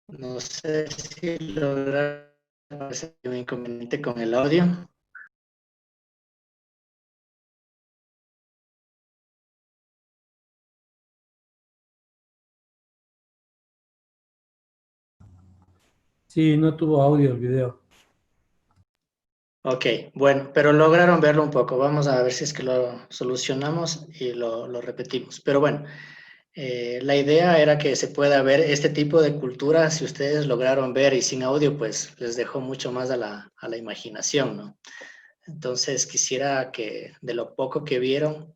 No sé si lograr un inconveniente con el audio. Sí, no tuvo audio el video. Ok, bueno, pero lograron verlo un poco. Vamos a ver si es que lo solucionamos y lo repetimos. Pero bueno, la idea era que se pueda ver este tipo de cultura. Si ustedes lograron ver y sin audio, pues les dejó mucho más a la imaginación, ¿no? Entonces quisiera que de lo poco que vieron,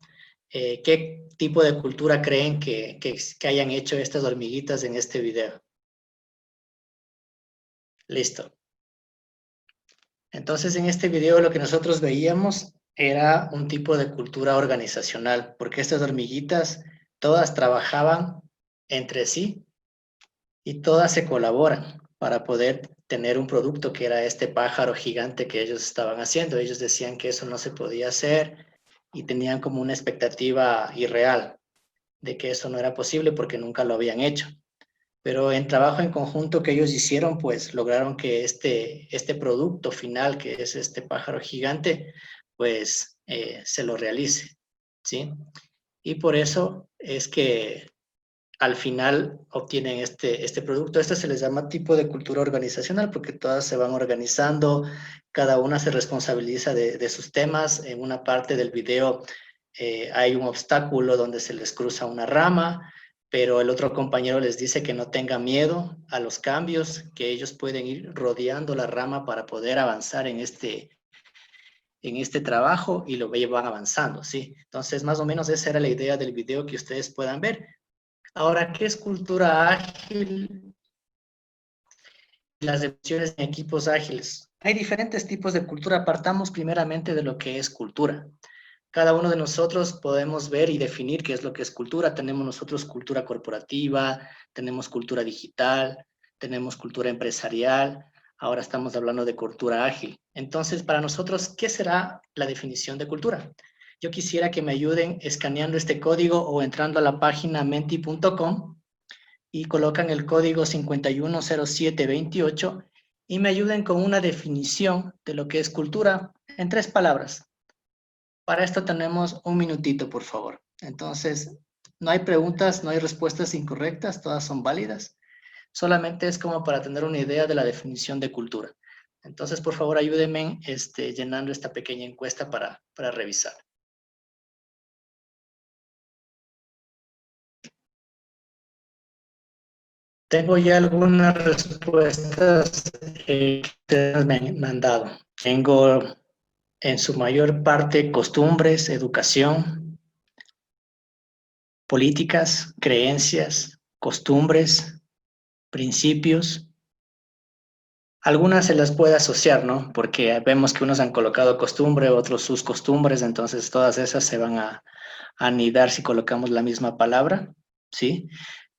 ¿qué tipo de cultura creen que hayan hecho estas hormiguitas en este video? Listo. Entonces, en este video lo que nosotros veíamos era un tipo de cultura organizacional, porque estas hormiguitas todas trabajaban entre sí y todas se colaboran para poder tener un producto que era este pájaro gigante que ellos estaban haciendo. Ellos decían que eso no se podía hacer y tenían como una expectativa irreal de que eso no era posible porque nunca lo habían hecho. Pero en trabajo en conjunto que ellos hicieron, pues lograron que este producto final, que es este pájaro gigante, pues se lo realice, ¿sí? Y por eso es que al final obtienen este producto. Esto se les llama tipo de cultura organizacional porque todas se van organizando, cada una se responsabiliza de sus temas. En una parte del video hay un obstáculo donde se les cruza una rama, pero el otro compañero les dice que no tengan miedo a los cambios, que ellos pueden ir rodeando la rama para poder avanzar en este trabajo y lo van avanzando, ¿sí? Entonces, más o menos esa era la idea del video que ustedes puedan ver. Ahora, ¿qué es cultura ágil? Las definiciones en equipos ágiles. Hay diferentes tipos de cultura. Partamos primeramente de lo que es cultura. Cada uno de nosotros podemos ver y definir qué es lo que es cultura. Tenemos nosotros cultura corporativa, tenemos cultura digital, tenemos cultura empresarial. Ahora estamos hablando de cultura ágil. Entonces, para nosotros, ¿qué será la definición de cultura? Yo quisiera que me ayuden escaneando este código o entrando a la página menti.com y colocan el código 510728 y me ayuden con una definición de lo que es cultura en 3 palabras. Para esto tenemos un minutito, por favor. Entonces, no hay preguntas, no hay respuestas incorrectas, todas son válidas. Solamente es como para tener una idea de la definición de cultura. Entonces, por favor, ayúdenme llenando esta pequeña encuesta para revisar. Tengo ya algunas respuestas que ustedes me han mandado. Tengo en su mayor parte costumbres, educación, políticas, creencias, costumbres, principios. Algunas se las puede asociar, ¿no? Porque vemos que unos han colocado costumbre, otros sus costumbres, entonces todas esas se van a anidar si colocamos la misma palabra, ¿sí?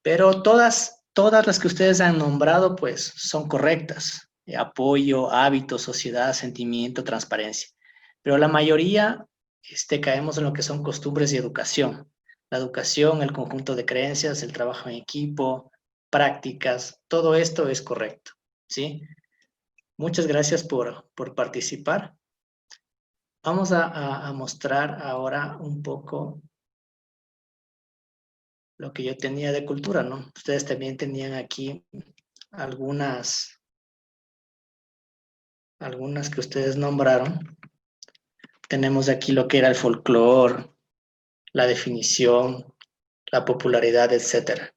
Pero todas las que ustedes han nombrado, pues son correctas. Apoyo, hábito, sociedad, sentimiento, transparencia. Pero la mayoría caemos en lo que son costumbres y educación. La educación, el conjunto de creencias, el trabajo en equipo, prácticas, todo esto es correcto, ¿sí? Muchas gracias por participar. Vamos a mostrar ahora un poco lo que yo tenía de cultura, ¿no? Ustedes también tenían aquí algunas que ustedes nombraron. Tenemos aquí lo que era el folclore, la definición, la popularidad, etcétera.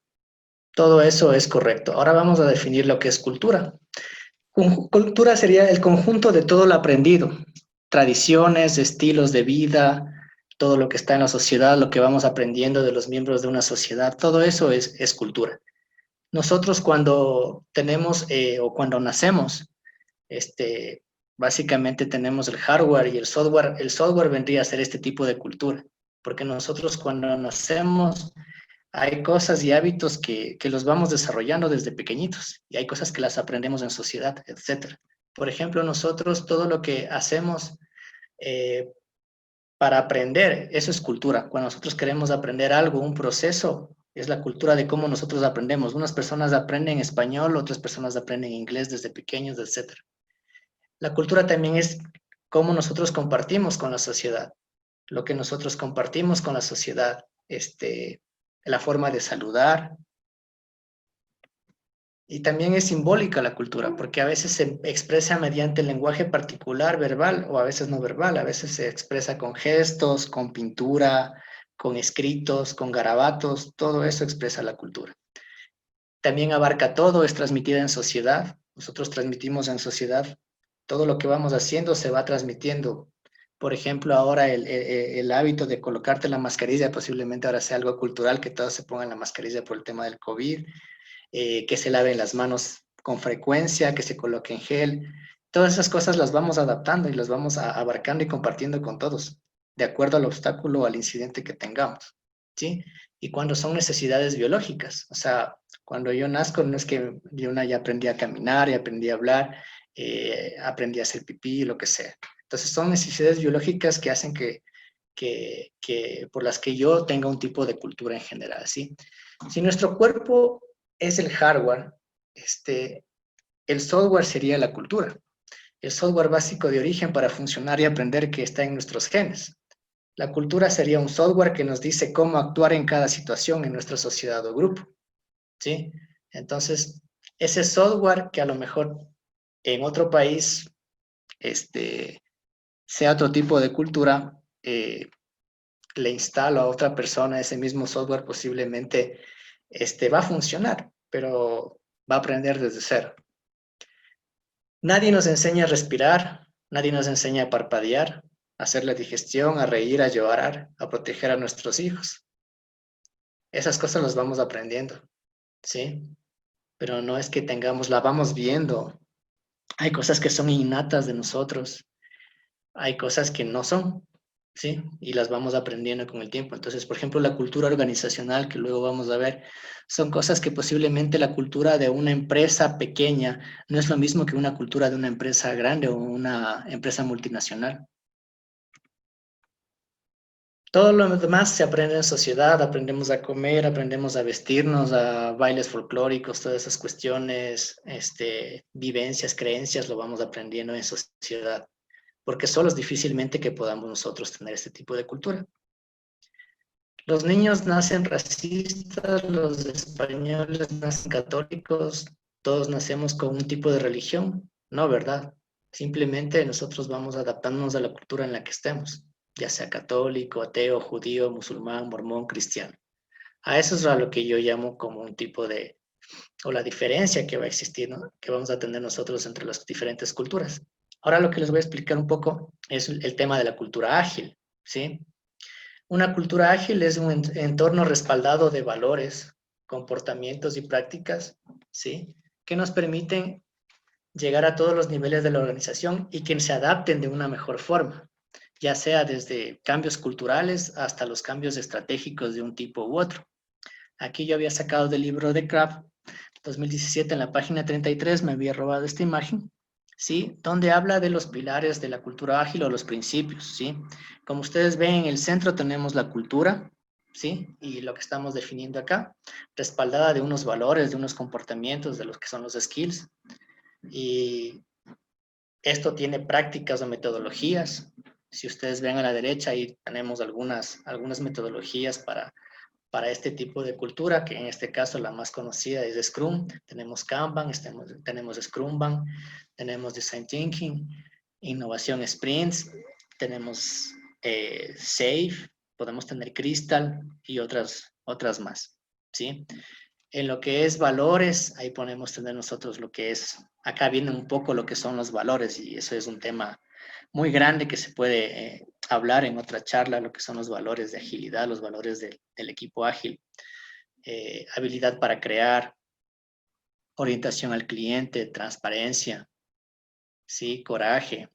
Todo eso es correcto. Ahora vamos a definir lo que es cultura. Cultura sería el conjunto de todo lo aprendido, tradiciones, estilos de vida, todo lo que está en la sociedad, lo que vamos aprendiendo de los miembros de una sociedad, todo eso es cultura. Nosotros cuando tenemos o cuando nacemos, este, básicamente tenemos el hardware y el software. El software vendría a ser este tipo de cultura, porque nosotros cuando nacemos hay cosas y hábitos que los vamos desarrollando desde pequeñitos y hay cosas que las aprendemos en sociedad, etcétera. Por ejemplo, nosotros todo lo que hacemos para aprender, eso es cultura. Cuando nosotros queremos aprender algo, un proceso, Es la cultura de cómo nosotros aprendemos. Unas personas aprenden español, otras personas aprenden inglés desde pequeños, etc. La cultura también es cómo nosotros compartimos con la sociedad, lo que nosotros compartimos con la sociedad, la forma de saludar. Y también es simbólica la cultura, porque a veces se expresa mediante el lenguaje particular, verbal, o a veces no verbal. A veces se expresa con gestos, con pintura, con escritos, con garabatos. Todo eso expresa la cultura. También abarca todo, es transmitida en sociedad. Nosotros transmitimos en sociedad. Todo lo que vamos haciendo se va transmitiendo. Por ejemplo, ahora el hábito de colocarte la mascarilla posiblemente ahora sea algo cultural, que todos se pongan la mascarilla por el tema del COVID, que se laven las manos con frecuencia, que se coloquen gel. Todas esas cosas las vamos adaptando y las vamos abarcando y compartiendo con todos, de acuerdo al obstáculo o al incidente que tengamos, ¿sí? Y cuando son necesidades biológicas, o sea, cuando yo nazco, no es que yo ya aprendí a caminar, y aprendí a hablar, aprendí a hacer pipí, lo que sea. Entonces son necesidades biológicas que hacen por las que yo tenga un tipo de cultura en general, ¿sí? Si nuestro cuerpo es el hardware, el software sería la cultura. El software básico de origen para funcionar y aprender que está en nuestros genes. La cultura sería un software que nos dice cómo actuar en cada situación en nuestra sociedad o grupo, ¿sí? Entonces, ese software que a lo mejor en otro país sea otro tipo de cultura, le instalo a otra persona ese mismo software, posiblemente va a funcionar, pero va a aprender desde cero. Nadie nos enseña a respirar, nadie nos enseña a parpadear, a hacer la digestión, a reír, a llorar, a proteger a nuestros hijos. Esas cosas las vamos aprendiendo, ¿sí? Pero no es que la vamos viendo. Hay cosas que son innatas de nosotros, hay cosas que no son, ¿sí? Y las vamos aprendiendo con el tiempo. Entonces, por ejemplo, la cultura organizacional, que luego vamos a ver, son cosas que posiblemente la cultura de una empresa pequeña no es lo mismo que una cultura de una empresa grande o una empresa multinacional. Todo lo demás se aprende en sociedad, aprendemos a comer, aprendemos a vestirnos, a bailes folclóricos, todas esas cuestiones, vivencias, creencias, lo vamos aprendiendo en sociedad, porque solo es difícilmente que podamos nosotros tener este tipo de cultura. Los niños nacen racistas, los españoles nacen católicos, todos nacemos con un tipo de religión, no, ¿verdad? Simplemente nosotros vamos adaptándonos a la cultura en la que estemos, ya sea católico, ateo, judío, musulmán, mormón, cristiano. A eso es a lo que yo llamo como un tipo de, o la diferencia que va a existir, ¿no? Que vamos a tener nosotros entre las diferentes culturas. Ahora lo que les voy a explicar un poco es el tema de la cultura ágil, ¿sí? Una cultura ágil es un entorno respaldado de valores, comportamientos y prácticas, ¿sí? Que nos permiten llegar a todos los niveles de la organización y que se adapten de una mejor forma, ya sea desde cambios culturales hasta los cambios estratégicos de un tipo u otro. Aquí yo había sacado del libro de Kraft, 2017, en la página 33, me había robado esta imagen, ¿sí? Donde habla de los pilares de la cultura ágil o los principios, ¿sí? Como ustedes ven, en el centro tenemos la cultura, ¿sí? Y lo que estamos definiendo acá, respaldada de unos valores, de unos comportamientos, de los que son los skills. Y esto tiene prácticas o metodologías. Si ustedes ven a la derecha, ahí tenemos algunas metodologías para este tipo de cultura, que en este caso la más conocida es Scrum. Tenemos Kanban, tenemos Scrumban, tenemos Design Thinking, Innovación Sprints, tenemos SAFe, podemos tener Crystal y otras más, ¿sí? En lo que es valores, ahí podemos tener nosotros lo que es, acá viene un poco lo que son los valores, y eso es un tema muy grande que se puede hablar en otra charla, lo que son los valores de agilidad, los valores del equipo ágil, habilidad para crear, orientación al cliente, transparencia, ¿sí? Coraje,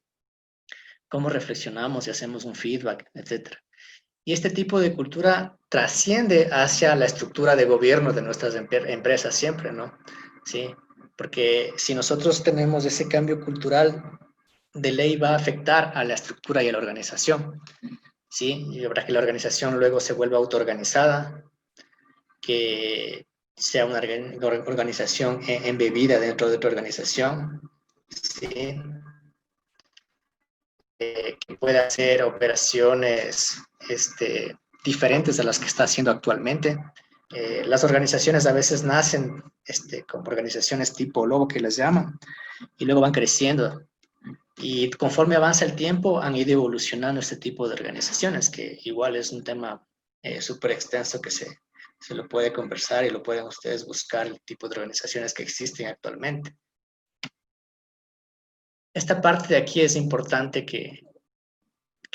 cómo reflexionamos y hacemos un feedback, etc. Y este tipo de cultura trasciende hacia la estructura de gobierno de nuestras empresas siempre, ¿no? Sí, porque si nosotros tenemos ese cambio cultural, de ley va a afectar a la estructura y a la organización, ¿sí? Y para que la organización luego se vuelva autoorganizada, que sea una organización embebida dentro de otra organización, ¿sí? Que pueda hacer operaciones diferentes a las que está haciendo actualmente. Las organizaciones a veces nacen como organizaciones tipo lobo que les llaman, y luego van creciendo. Y conforme avanza el tiempo, han ido evolucionando este tipo de organizaciones, que igual es un tema súper extenso que se lo puede conversar y lo pueden ustedes buscar, el tipo de organizaciones que existen actualmente. Esta parte de aquí es importante que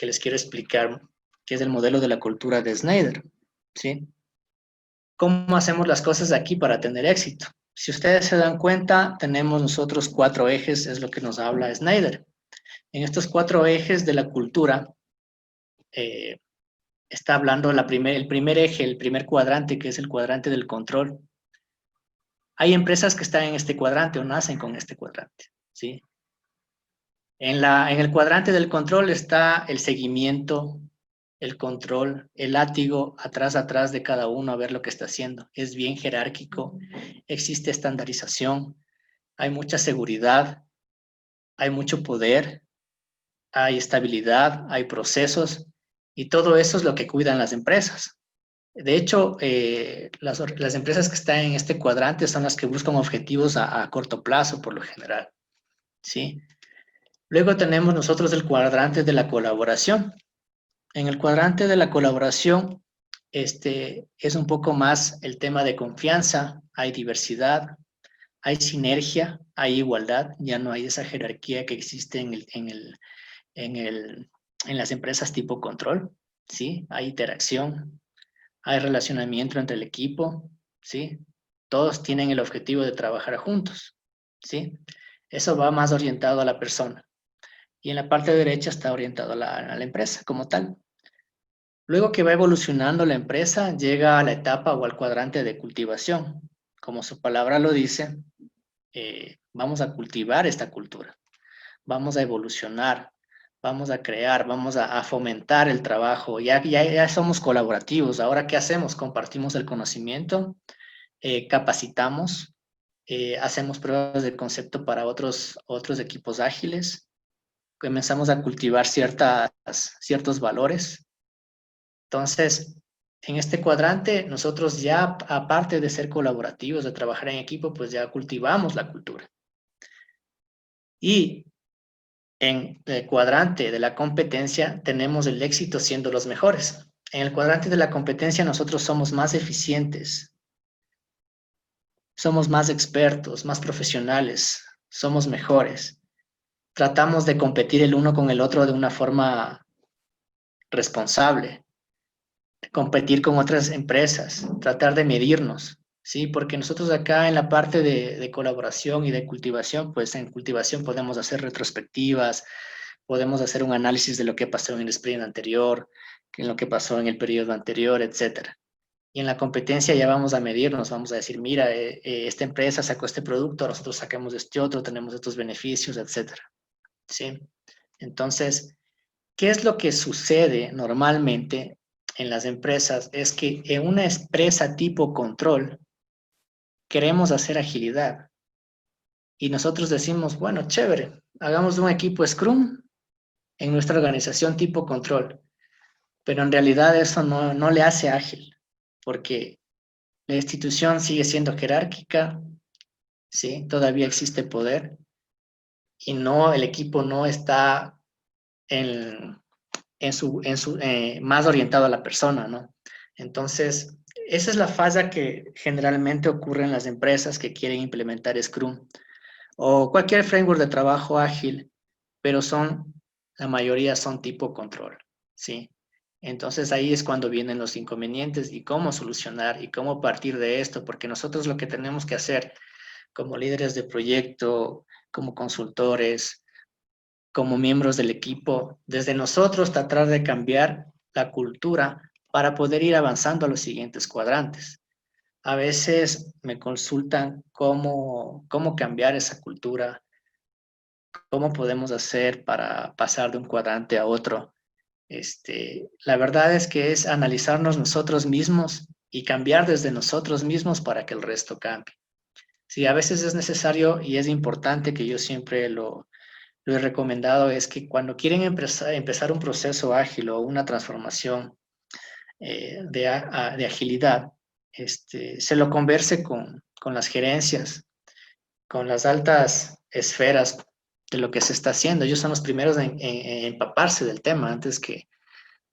les quiero explicar, que es el modelo de la cultura de Snyder, ¿sí? ¿Cómo hacemos las cosas aquí para tener éxito? Si ustedes se dan cuenta, tenemos nosotros 4 ejes, es lo que nos habla Snyder. En estos 4 ejes de la cultura, está hablando el primer eje, el primer cuadrante, que es el cuadrante del control. Hay empresas que están en este cuadrante o nacen con este cuadrante, ¿sí? En el cuadrante del control está el seguimiento, el control, el látigo atrás de cada uno a ver lo que está haciendo. Es bien jerárquico, existe estandarización, hay mucha seguridad, hay mucho poder, hay estabilidad, hay procesos, y todo eso es lo que cuidan las empresas. De hecho, las empresas que están en este cuadrante son las que buscan objetivos a corto plazo, por lo general, ¿sí? Luego tenemos nosotros el cuadrante de la colaboración. En el cuadrante de la colaboración, es un poco más el tema de confianza, hay diversidad, hay sinergia, hay igualdad, ya no hay esa jerarquía que existe en las empresas tipo control, ¿sí? Hay interacción, hay relacionamiento entre el equipo, ¿sí? Todos tienen el objetivo de trabajar juntos, ¿sí? Eso va más orientado a la persona. Y en la parte derecha está orientado a la empresa como tal. Luego que va evolucionando la empresa, llega a la etapa o al cuadrante de cultivación. Como su palabra lo dice, vamos a cultivar esta cultura, vamos a evolucionar, vamos a crear, vamos a fomentar el trabajo. Ya somos colaborativos. Ahora, ¿qué hacemos? Compartimos el conocimiento, capacitamos, hacemos pruebas de concepto para otros equipos ágiles, comenzamos a cultivar ciertos valores. Entonces, en este cuadrante, nosotros ya, aparte de ser colaborativos, de trabajar en equipo, pues ya cultivamos la cultura. Y en el cuadrante de la competencia, tenemos el éxito siendo los mejores. En el cuadrante de la competencia, nosotros somos más eficientes, somos más expertos, más profesionales, somos mejores. Tratamos de competir el uno con el otro de una forma responsable, competir con otras empresas, tratar de medirnos, ¿sí? Porque nosotros acá en la parte de colaboración y de cultivación, pues en cultivación podemos hacer retrospectivas, podemos hacer un análisis de lo que pasó en el sprint anterior, en lo que pasó en el periodo anterior, etcétera. Y en la competencia ya vamos a medirnos, vamos a decir, mira, esta empresa sacó este producto, nosotros sacamos este otro, tenemos estos beneficios, etcétera, ¿sí? Entonces, ¿qué es lo que sucede normalmente en las empresas? Es que en una empresa tipo control queremos hacer agilidad y nosotros decimos, bueno, chévere, hagamos un equipo Scrum en nuestra organización tipo control, pero en realidad eso no le hace ágil, porque la institución sigue siendo jerárquica, ¿sí? Todavía existe poder y el equipo no está más orientado a la persona, ¿no? Entonces, esa es la falla que generalmente ocurre en las empresas que quieren implementar Scrum o cualquier framework de trabajo ágil, pero la mayoría son tipo control, ¿sí? Entonces ahí es cuando vienen los inconvenientes y cómo solucionar y cómo partir de esto, porque nosotros lo que tenemos que hacer como líderes de proyecto, como consultores, como miembros del equipo, desde nosotros tratar de cambiar la cultura para poder ir avanzando a los siguientes cuadrantes. A veces me consultan cómo cambiar esa cultura, cómo podemos hacer para pasar de un cuadrante a otro. La verdad es que es analizarnos nosotros mismos y cambiar desde nosotros mismos para que el resto cambie. Sí, a veces es necesario y es importante, que yo siempre lo he recomendado, es que cuando quieren empezar un proceso ágil o una transformación de agilidad, se lo converse con las gerencias, con las altas esferas de lo que se está haciendo. Ellos son los primeros en empaparse del tema antes que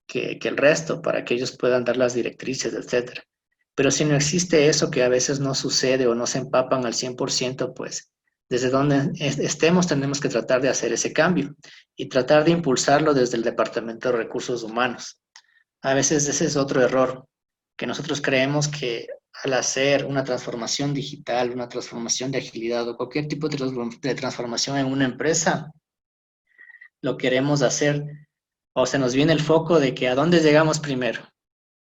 el resto, para que ellos puedan dar las directrices, etcétera. Pero si no existe eso, que a veces no sucede o no se empapan al 100%, pues desde donde estemos tenemos que tratar de hacer ese cambio y tratar de impulsarlo desde el Departamento de Recursos Humanos. A veces ese es otro error, que nosotros creemos que al hacer una transformación digital, una transformación de agilidad o cualquier tipo de transformación en una empresa, lo queremos hacer, o se nos viene el foco de que ¿a dónde llegamos primero?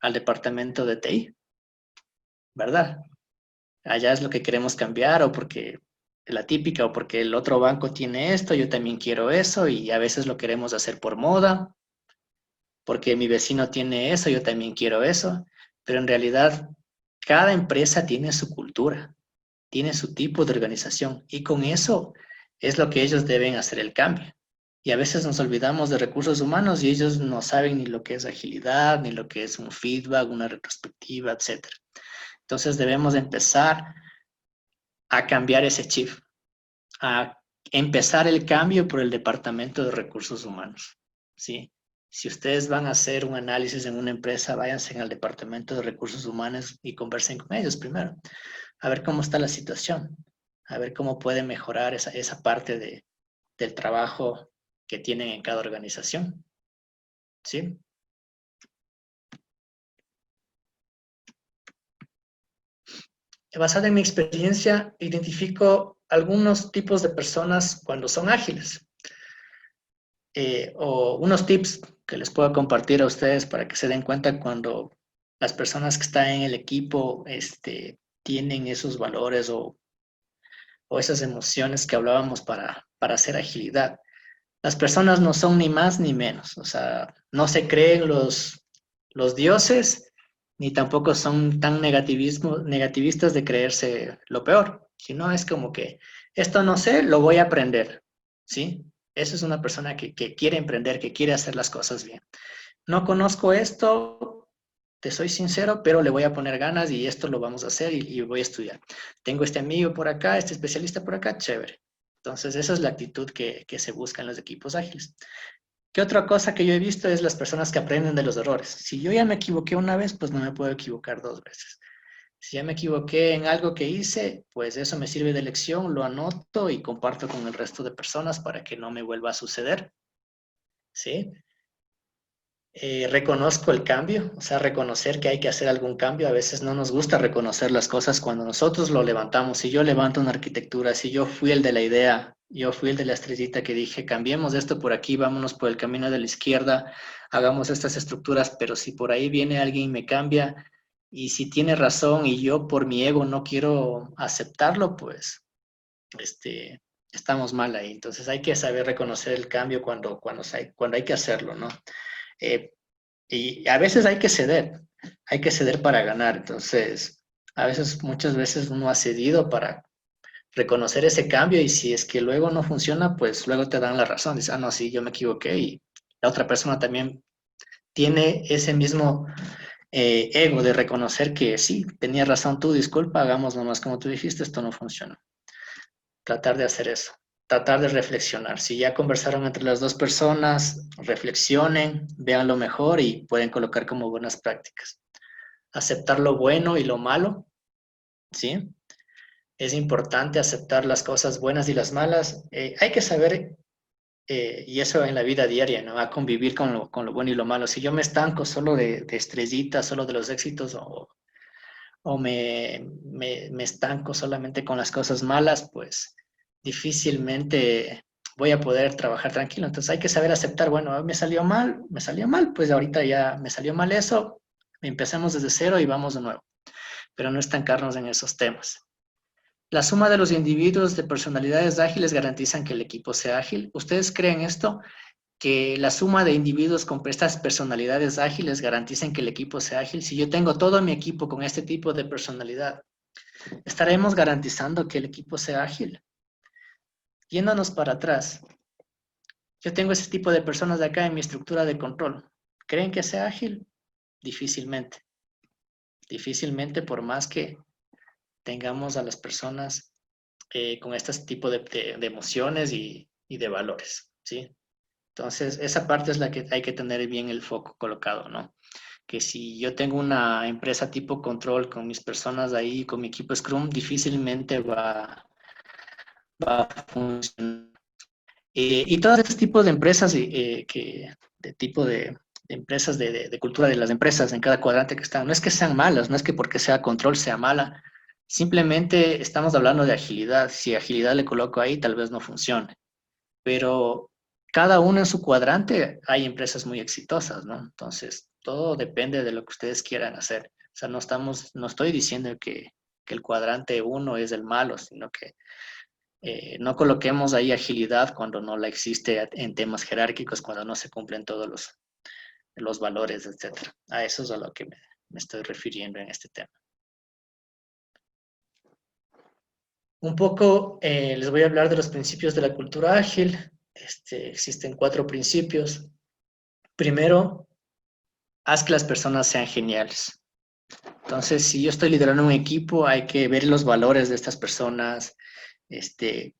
Al departamento de TI, ¿verdad? Allá es lo que queremos cambiar, o porque la típica, o porque el otro banco tiene esto, yo también quiero eso, y a veces lo queremos hacer por moda, porque mi vecino tiene eso, yo también quiero eso, pero en realidad cada empresa tiene su cultura, tiene su tipo de organización, y con eso es lo que ellos deben hacer el cambio. Y a veces nos olvidamos de recursos humanos y ellos no saben ni lo que es agilidad, ni lo que es un feedback, una retrospectiva, etc. Entonces debemos empezar a cambiar ese chip, a empezar el cambio por el Departamento de Recursos Humanos, ¿sí? Si ustedes van a hacer un análisis en una empresa, váyanse al Departamento de Recursos Humanos y conversen con ellos primero, a ver cómo está la situación, a ver cómo pueden mejorar esa parte del trabajo que tienen en cada organización, ¿sí? Basada en mi experiencia, identifico algunos tipos de personas cuando son ágiles. O unos tips que les puedo compartir a ustedes para que se den cuenta cuando las personas que están en el equipo tienen esos valores o esas emociones que hablábamos para hacer agilidad. Las personas no son ni más ni menos, o sea, no se creen los dioses, ni tampoco son tan negativistas de creerse lo peor, sino es como que esto no sé, lo voy a aprender, ¿sí? Eso es una persona que quiere emprender, que quiere hacer las cosas bien. No conozco esto, te soy sincero, pero le voy a poner ganas y esto lo vamos a hacer y voy a estudiar. Tengo este amigo por acá, este especialista por acá, chévere. Entonces, esa es la actitud que se busca en los equipos ágiles. ¿Qué otra cosa que yo he visto es las personas que aprenden de los errores? Si yo ya me equivoqué una vez, pues no me puedo equivocar dos veces. Si ya me equivoqué en algo que hice, pues eso me sirve de lección, lo anoto y comparto con el resto de personas para que no me vuelva a suceder. ¿Sí? Reconozco el cambio, o sea, reconocer que hay que hacer algún cambio. A veces no nos gusta reconocer las cosas cuando nosotros lo levantamos. Si yo levanto una arquitectura, si yo fui el de la idea, yo fui el de la estrellita que dije, cambiemos esto por aquí, vámonos por el camino de la izquierda, hagamos estas estructuras, pero si por ahí viene alguien y me cambia, y si tiene razón y yo por mi ego no quiero aceptarlo, pues estamos mal ahí. Entonces hay que saber reconocer el cambio cuando hay que hacerlo, ¿no? Y a veces hay que ceder para ganar. Entonces, muchas veces uno ha cedido para reconocer ese cambio y si es que luego no funciona, pues luego te dan la razón. Dices, ah, no, sí, yo me equivoqué y la otra persona también tiene ese mismo ego de reconocer que sí, tenía razón tú, disculpa, hagamos nomás como tú dijiste, esto no funciona. Tratar de hacer eso, tratar de reflexionar. Si ya conversaron entre las dos personas, reflexionen, vean lo mejor y pueden colocar como buenas prácticas. Aceptar lo bueno y lo malo, ¿sí? Es importante aceptar las cosas buenas y las malas. Hay que saber, y eso en la vida diaria, ¿no? A convivir con lo bueno y lo malo. Si yo me estanco solo de estrellitas, solo de los éxitos, o me estanco solamente con las cosas malas, pues difícilmente voy a poder trabajar tranquilo. Entonces hay que saber aceptar, bueno, me salió mal, pues ahorita ya me salió mal eso, empecemos desde cero y vamos de nuevo, pero no estancarnos en esos temas. La suma de los individuos de personalidades ágiles garantizan que el equipo sea ágil. ¿Ustedes creen esto? que la suma de individuos con estas personalidades ágiles garanticen que el equipo sea ágil. Si yo tengo todo mi equipo con este tipo de personalidad, estaremos garantizando que el equipo sea ágil. Yéndonos para atrás, yo tengo ese tipo de personas de acá en mi estructura de control. ¿Creen que sea ágil? Difícilmente. Difícilmente, por más que tengamos a las personas con este tipo de emociones y de valores, ¿sí? Entonces, esa parte es la que hay que tener bien el foco colocado, ¿no? Que si yo tengo una empresa tipo control con mis personas ahí, con mi equipo Scrum, difícilmente va a funcionar. Y todos estos tipos de empresas, de tipo de empresas, de cultura de las empresas en cada cuadrante que están, no es que sean malas, no es que porque sea control sea mala, simplemente estamos hablando de agilidad. Si agilidad le coloco ahí, tal vez no funcione. Pero cada uno en su cuadrante hay empresas muy exitosas, ¿no? Entonces, todo depende de lo que ustedes quieran hacer. O sea, no estoy diciendo que el cuadrante 1 es el malo, sino que no coloquemos ahí agilidad cuando no la existe en temas jerárquicos, cuando no se cumplen todos los valores, etcétera. A eso es a lo que me estoy refiriendo en este tema. Un poco les voy a hablar de los principios de la cultura ágil. Existen 4 principios. Primero, haz que las personas sean geniales. Entonces, si yo estoy liderando un equipo, hay que ver los valores de estas personas,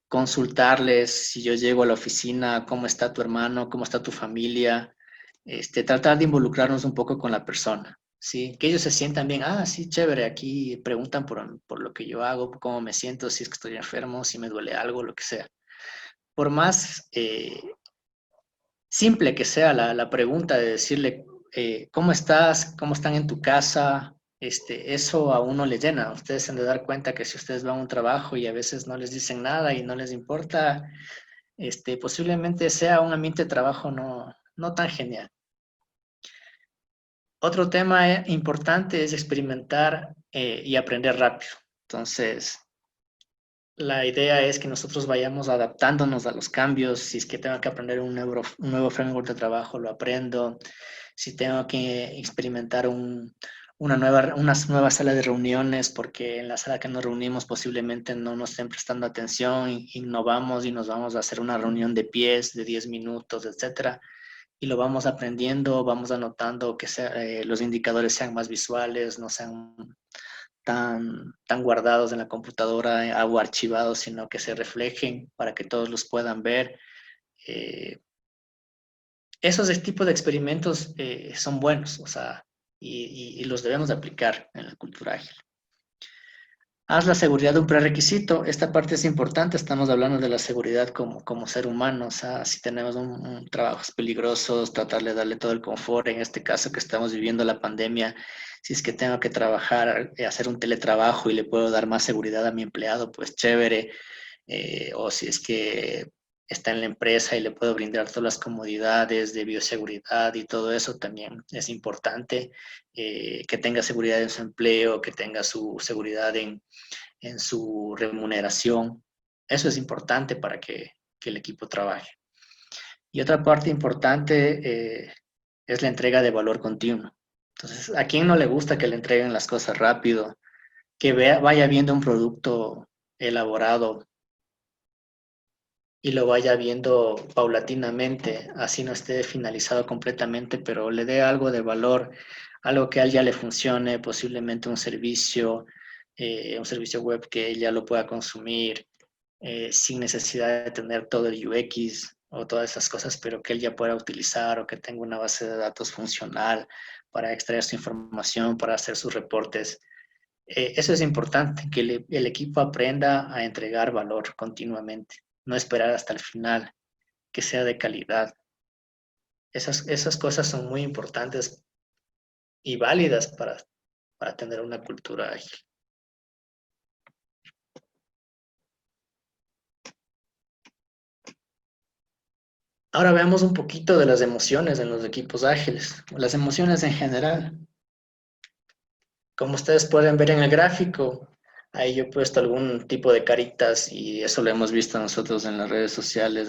consultarles, si yo llego a la oficina, cómo está tu hermano, cómo está tu familia, tratar de involucrarnos un poco con la persona, ¿sí? Que ellos se sientan bien, sí, chévere, aquí preguntan por lo que yo hago, cómo me siento, si es que estoy enfermo, si me duele algo, lo que sea. Por más simple que sea la pregunta de decirle, ¿cómo estás? ¿Cómo están en tu casa? Eso a uno le llena. Ustedes se han de dar cuenta que si ustedes van a un trabajo y a veces no les dicen nada y no les importa, posiblemente sea un ambiente de trabajo no tan genial. Otro tema importante es experimentar y aprender rápido. Entonces, la idea es que nosotros vayamos adaptándonos a los cambios. Si es que tengo que aprender un nuevo framework de trabajo, lo aprendo. Si tengo que experimentar una nueva sala de reuniones, porque en la sala que nos reunimos posiblemente no nos estén prestando atención, innovamos y nos vamos a hacer una reunión de pies de 10 minutos, etcétera. Y lo vamos aprendiendo, vamos anotando que los indicadores sean más visuales, no sean tan guardados en la computadora o archivados, sino que se reflejen para que todos los puedan ver. Esos tipos de experimentos son buenos, o sea, y los debemos de aplicar en la cultura ágil. Haz la seguridad un prerequisito. Esta parte es importante. Estamos hablando de la seguridad como ser humano. O sea, si tenemos trabajos peligrosos, tratar de darle todo el confort. En este caso que estamos viviendo la pandemia, si es que tengo que trabajar, hacer un teletrabajo y le puedo dar más seguridad a mi empleado, pues chévere. O si es que está en la empresa y le puedo brindar todas las comodidades de bioseguridad y todo eso, también es importante. Que tenga seguridad en su empleo, que tenga su seguridad en su remuneración. Eso es importante para que el equipo trabaje. Y otra parte importante es la entrega de valor continuo. Entonces, ¿a quién no le gusta que le entreguen las cosas rápido? Que vaya viendo un producto elaborado y lo vaya viendo paulatinamente, así no esté finalizado completamente, pero le dé algo de valor, algo que a él ya le funcione, posiblemente un servicio web que él ya lo pueda consumir sin necesidad de tener todo el UX o todas esas cosas, pero que él ya pueda utilizar o que tenga una base de datos funcional para extraer su información, para hacer sus reportes. Eso es importante, que el equipo aprenda a entregar valor continuamente, no esperar hasta el final, que sea de calidad. Esas cosas son muy importantes y válidas para tener una cultura ágil. Ahora veamos un poquito de las emociones en los equipos ágiles, las emociones en general. Como ustedes pueden ver en el gráfico, ahí yo he puesto algún tipo de caritas y eso lo hemos visto nosotros en las redes sociales,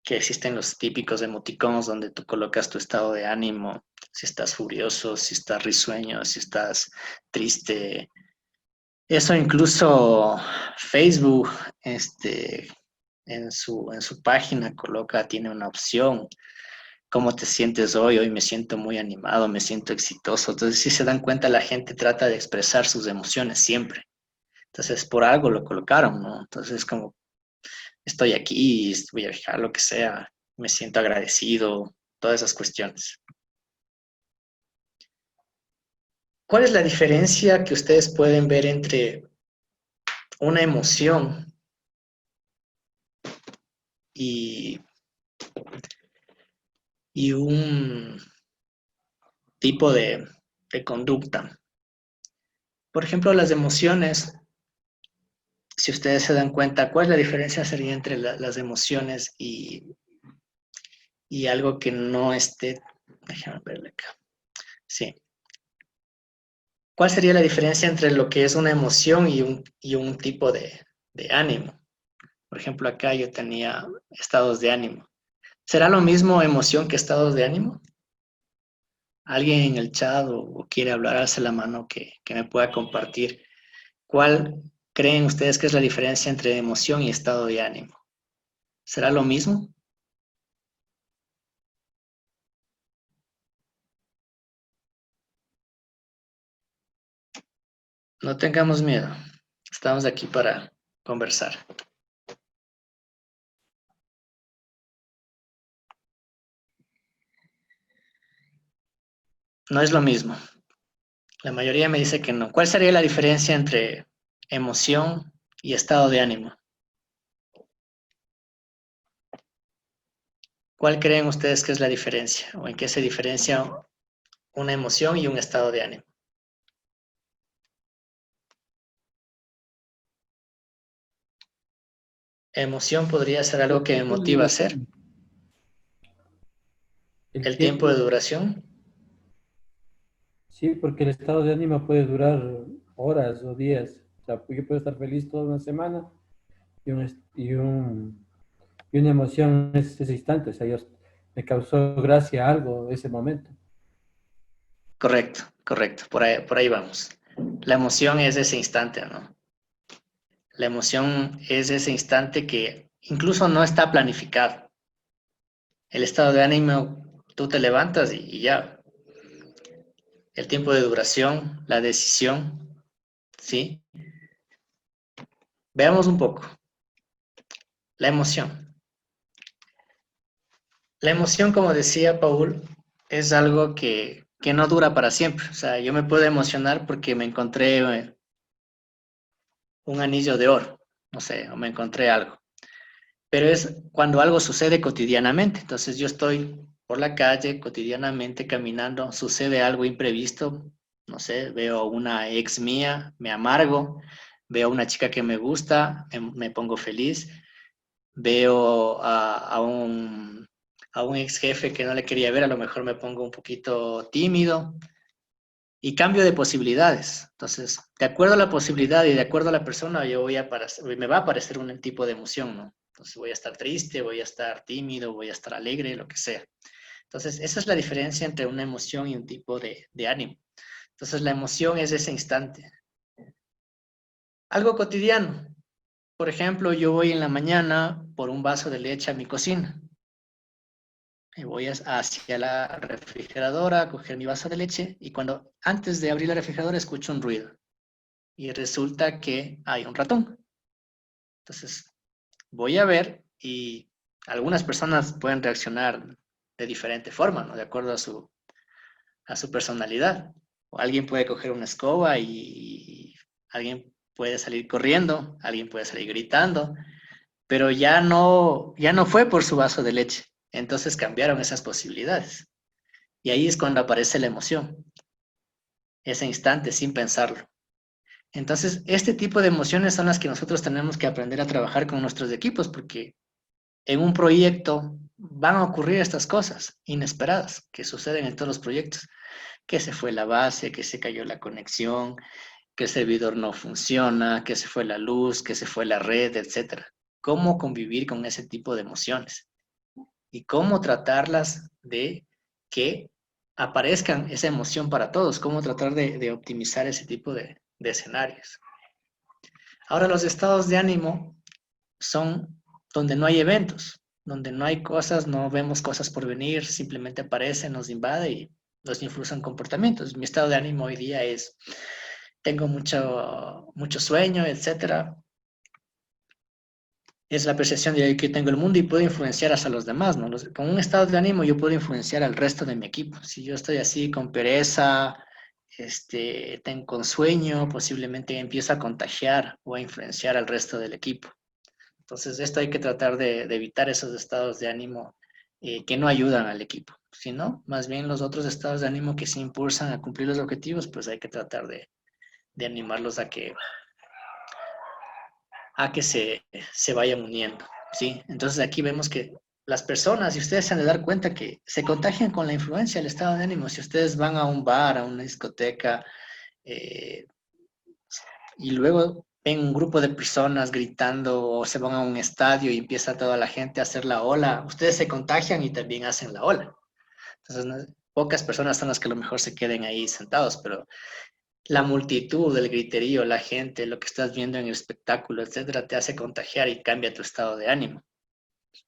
que existen los típicos emoticonos donde tú colocas tu estado de ánimo, si estás furioso, si estás risueño, si estás triste. Eso incluso Facebook, en su página tiene una opción. ¿Cómo te sientes hoy? Hoy me siento muy animado, me siento exitoso. Entonces, si se dan cuenta, la gente trata de expresar sus emociones siempre. Entonces, por algo lo colocaron, ¿no? Entonces, como estoy aquí, voy a dejar lo que sea, me siento agradecido, todas esas cuestiones. ¿Cuál es la diferencia que ustedes pueden ver entre una emoción y, y un tipo de conducta? Por ejemplo, las emociones, si ustedes se dan cuenta, ¿cuál es la diferencia sería entre las emociones y algo que no esté? Déjame verle acá. Sí. ¿Cuál sería la diferencia entre lo que es una emoción y un tipo de ánimo? Por ejemplo, acá yo tenía estados de ánimo. ¿Será lo mismo emoción que estados de ánimo? ¿Alguien en el chat o quiere hablar, alce la mano que me pueda compartir? ¿Cuál creen ustedes que es la diferencia entre emoción y estado de ánimo? ¿Será lo mismo? No tengamos miedo. Estamos aquí para conversar. No es lo mismo. La mayoría me dice que no. ¿Cuál sería la diferencia entre emoción y estado de ánimo? ¿Cuál creen ustedes que es la diferencia? ¿O en qué se diferencia una emoción y un estado de ánimo? Emoción podría ser algo que me Tiempo de motiva a hacer. duración. El El tiempo de tiempo, duración. sí, porque el estado de ánimo puede durar horas o días. O sea, yo puedo estar feliz toda una semana y, y una emoción es ese instante. O sea, me causó gracia algo ese momento. Correcto, correcto. Por ahí vamos. La emoción es ese instante, ¿no? La emoción es ese instante que incluso no está planificado. El estado de ánimo, tú te levantas y ya. El tiempo de duración, la decisión, ¿sí? Veamos un poco. La emoción. La emoción, como decía Paul, es algo que no dura para siempre. O sea, yo me puedo emocionar porque me encontré un anillo de oro, no sé, o me encontré algo. Pero es cuando algo sucede cotidianamente. Entonces yo estoy por la calle cotidianamente caminando, sucede algo imprevisto, no sé, veo una ex mía, me amargo, veo una chica que me gusta, me pongo feliz, veo a un ex jefe que no le quería ver, a lo mejor me pongo un poquito tímido y cambio de posibilidades. Entonces, de acuerdo a la posibilidad y de acuerdo a la persona, me va a aparecer un tipo de emoción, ¿no? Entonces voy a estar triste, voy a estar tímido, voy a estar alegre, lo que sea. Entonces, esa es la diferencia entre una emoción y un tipo de ánimo. Entonces, la emoción es ese instante. Algo cotidiano. Por ejemplo, yo voy en la mañana por un vaso de leche a mi cocina. Y voy hacia la refrigeradora a coger mi vaso de leche y antes de abrir la refrigeradora escucho un ruido y resulta que hay un ratón. Entonces voy a ver y algunas personas pueden reaccionar de diferente forma, ¿no? De acuerdo a su personalidad. O alguien puede coger una escoba y alguien puede salir corriendo, alguien puede salir gritando, pero ya no fue por su vaso de leche. Entonces cambiaron esas posibilidades. Y ahí es cuando aparece la emoción, ese instante sin pensarlo. Entonces, este tipo de emociones son las que nosotros tenemos que aprender a trabajar con nuestros equipos, porque en un proyecto van a ocurrir estas cosas inesperadas que suceden en todos los proyectos, que se fue la base, que se cayó la conexión, que el servidor no funciona, que se fue la luz, que se fue la red, etcétera. ¿Cómo convivir con ese tipo de emociones? y cómo tratarlas de que aparezcan esa emoción para todos, cómo tratar de optimizar ese tipo de escenarios. Ahora, los estados de ánimo son donde no hay eventos, donde no hay cosas, no vemos cosas por venir, simplemente aparece, nos invade y nos influyen comportamientos. Mi estado de ánimo hoy día es, tengo mucho sueño, etcétera. Es la percepción de que tengo el mundo y puedo influenciar hasta los demás, ¿no? Con un estado de ánimo yo puedo influenciar al resto de mi equipo. Si yo estoy así con pereza, tengo con sueño, posiblemente empiezo a contagiar o a influenciar al resto del equipo. Entonces, esto hay que tratar de evitar esos estados de ánimo que no ayudan al equipo, sino más bien los otros estados de ánimo que se impulsan a cumplir los objetivos, pues hay que tratar de animarlos a que se vayan uniendo, ¿sí? Entonces, aquí vemos que las personas, y ustedes se han de dar cuenta que se contagian con la influencia del estado de ánimo. Si ustedes van a un bar, a una discoteca, eh, y luego ven un grupo de personas gritando o se van a un estadio y empieza toda la gente a hacer la ola, ustedes se contagian y también hacen la ola. Entonces, pocas personas son las que a lo mejor se queden ahí sentados, pero la multitud, el griterío, la gente, lo que estás viendo en el espectáculo, etcétera, te hace contagiar y cambia tu estado de ánimo.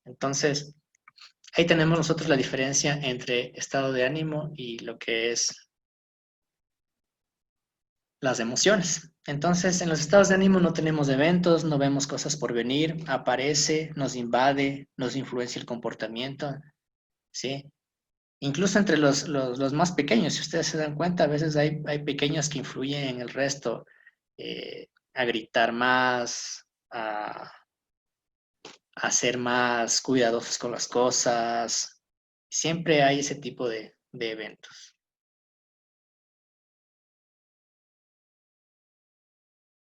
Entonces, ahí tenemos nosotros la diferencia entre estado de ánimo y lo que es las emociones. Entonces, en los estados de ánimo no tenemos eventos, no vemos cosas por venir, aparece, nos invade, nos influencia el comportamiento, ¿sí? Incluso entre los más pequeños, si ustedes se dan cuenta, a veces hay pequeños que influyen en el resto, a gritar más, a ser más cuidadosos con las cosas. Siempre hay ese tipo de eventos.